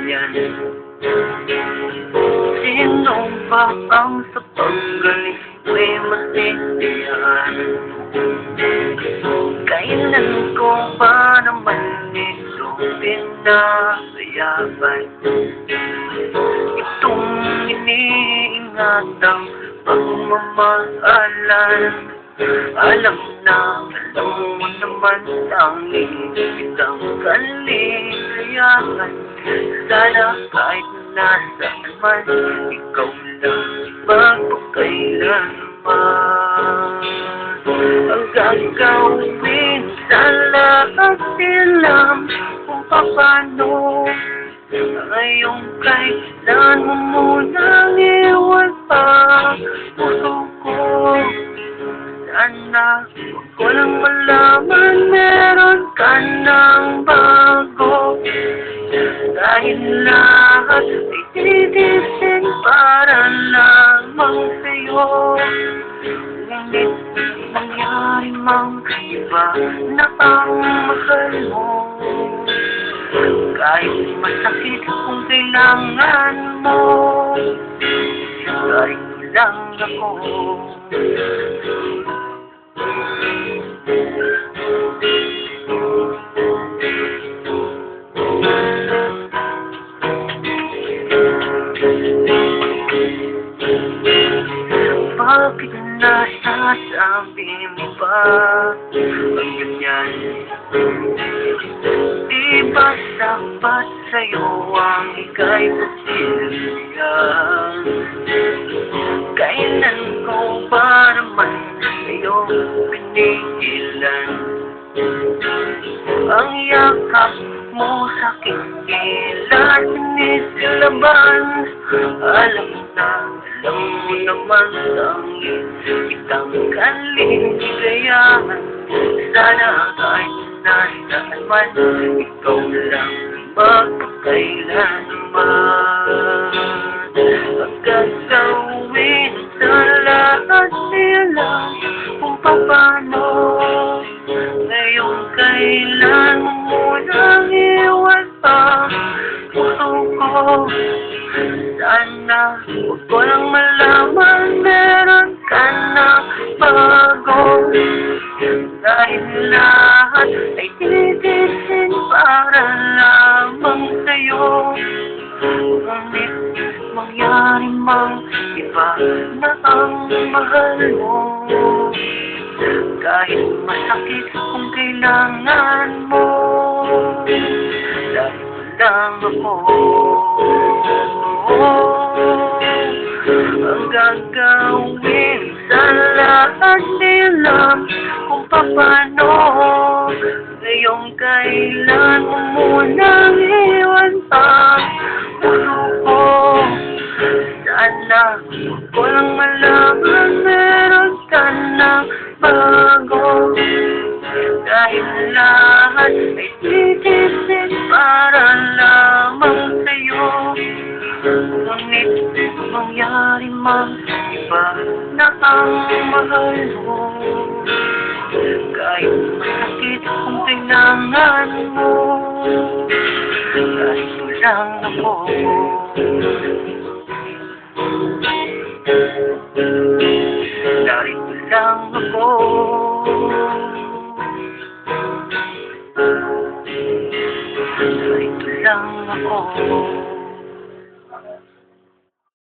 ganyan. Sino ba ang sa paggaling mo'y masisiyahan? Kailan ko ba naman ito pinapayagan? Itong iniingatang pagmamahalan, alam mo naman ang kitang kaligayahan. Sana kahit nasaan man, ikaw lang magpakailanman. Ang gagawin sa lahat silang kung paano. Ngayong kailan mo munang iwan pa puso ko. Sana huwag ko lang malaman meron ka ng bago. Dahil lahat ay titisin para lamang sa'yo. Ngunit mangyari mang iba na ang mahal mo. Kahit masakit kung kailangan mo, sarili lang ako. Bakit nasasabi mo ba ang ganyan? Di ba sapat sa'yo ang ika'y pasilya? Kailan ko ba naman sa'yo pinigilan? Ang yakap mo sa'king ilan sinisilaban. Alam mo naman ang kitang kaligayahan. Sana kahit nasaan man, ikaw lang magpakailanman. Ang gagawin sa lahat nila kung paano. Ngayong kailan mo munang iwan pa puso ko. Sana huwag ko lang malaman meron ka ng bago. Dahil lahat ay titisin para lamang sa'yo. Ngunit mangyari mang iba na ang mahal mo. Kahit masakit kung kailangan mo, dahil lang ako. Ang gagawin sa lahat nila kung paano. Ngayong kailan mo munang iwan pa puso ko. Sana huwag ko lang malaman meron ka ng bago. Dahil lahat ay titisin para lamang sa'yo. Ngunit mangyari mang iba na ang mahal mo. Kahit masakit kung kailangan mo, narito lang ako. Narito lang ako. Narito lang ako.